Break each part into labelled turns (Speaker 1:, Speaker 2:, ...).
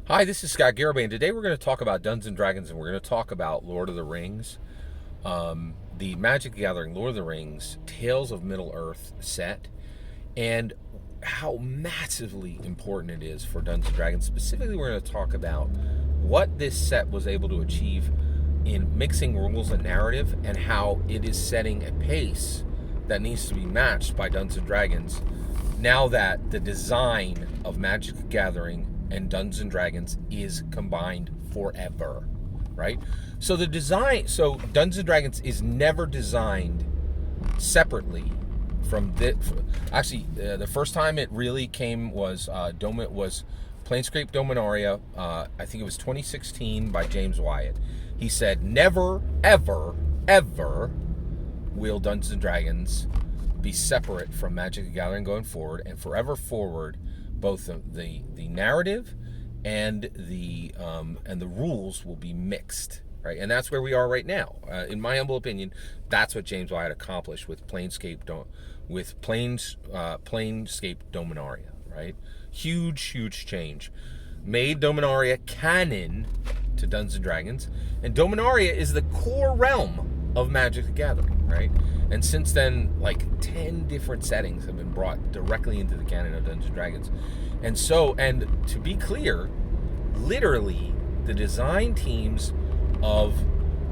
Speaker 1: Hi, this is Scott Garibay, and today we're going to talk about Dungeons and Dragons, and we're going to talk about Lord of the Rings, the Magic the Gathering, Lord of the Rings, Tales of Middle Earth set, and how massively important it is for Dungeons and Dragons. Specifically, we're going to talk about what this set was able to achieve in mixing rules and narrative, and how it is setting a pace that needs to be matched by Dungeons and Dragons now that the design of Magic the Gathering and Dungeons and Dragons is combined forever, right? So Dungeons and Dragons is never designed separately from the. Actually, the first time it really came was Planescape Dominaria. I think it was 2016 by James Wyatt. He said, "Never, ever, ever will Dungeons and Dragons be separate from Magic the Gathering going forward, and forever forward, both the narrative and the rules will be mixed, right?" And that's where we are right now. In my humble opinion, that's what James Wyatt accomplished with Planescape Dominaria, right? Huge change. Made Dominaria canon to Dungeons and Dragons, and Dominaria is the core realm of Magic the Gathering, right? And since then, like 10 different settings have been brought directly into the canon of Dungeons and Dragons. And to be clear, literally the design teams of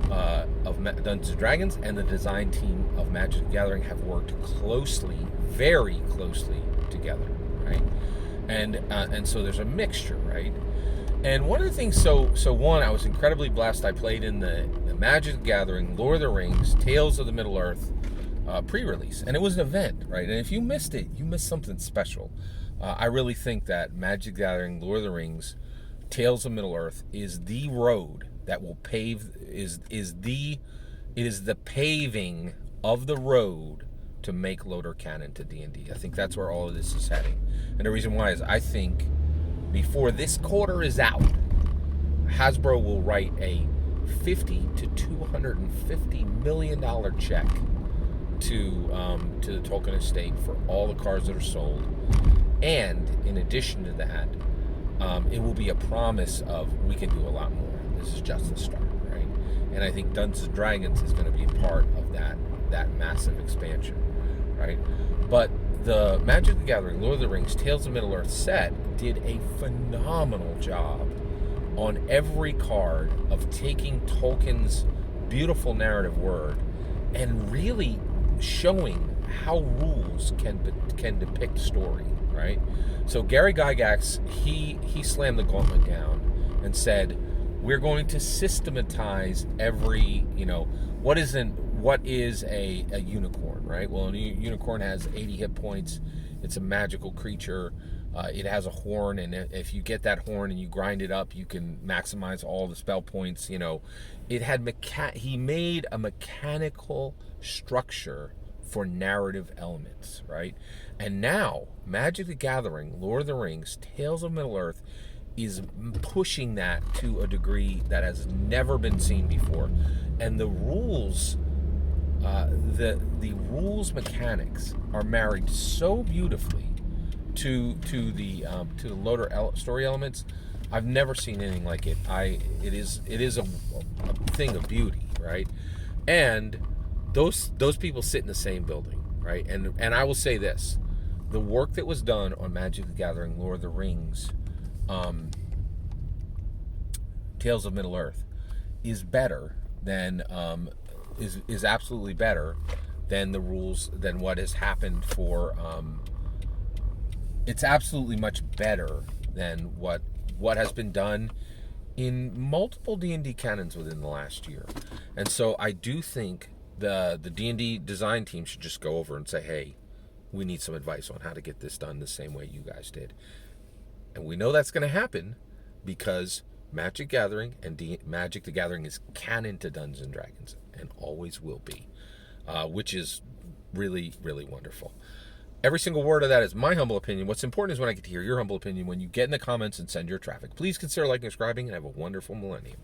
Speaker 1: Dungeons and Dragons and the design team of Magic the Gathering have worked closely, very closely together, right? And so there's a mixture, right? And one of the things, one, I was incredibly blessed. I played in the Magic the Gathering, Lord of the Rings, Tales of the Middle Earth pre-release, and it was an event, right? And if you missed it, you missed something special. I really think that Magic the Gathering, Lord of the Rings, Tales of Middle Earth is the road that will pave it is the paving of the road to make Loader canon to D&D. I think that's where all of this is heading, and the reason why is I think before this quarter is out, Hasbro will write a $50 to $250 million check to the Tolkien estate for all the cards that are sold. And in addition to that, it will be a promise of we can do a lot more. This is just the start, right? And I think Dungeons and Dragons is going to be a part of that massive expansion, right? But the Magic the Gathering, Lord of the Rings, Tales of Middle Earth set did a phenomenal job on every card of taking Tolkien's beautiful narrative word and really showing how rules can depict story, right? So Gary Gygax, he slammed the gauntlet down and said, we're going to systematize every, what is a unicorn, right? Well, a unicorn has 80 hit points. It's a magical creature. It has a horn, and if you get that horn and you grind it up, you can maximize all the spell points. He made a mechanical structure for narrative elements, right? And now, Magic the Gathering, Lord of the Rings, Tales of Middle Earth is pushing that to a degree that has never been seen before. And the rules, the rules mechanics are married so beautifully to the Loader story elements. I've never seen anything like it. It is a thing of beauty, right? And those people sit in the same building, right? And I will say this: the work that was done on Magic the Gathering, Lord of the Rings, Tales of Middle Earth is better than is absolutely better than the rules than what has happened for. It's absolutely much better than what has been done in multiple D&D canons within the last year. And so I do think the D&D design team should just go over and say, hey, we need some advice on how to get this done the same way you guys did. And we know that's going to happen because Magic Gathering and Magic the Gathering is canon to Dungeons and Dragons and always will be, which is really, really wonderful. Every single word of that is my humble opinion. What's important is when I get to hear your humble opinion when you get in the comments and send your traffic. Please consider liking and subscribing, and have a wonderful millennium.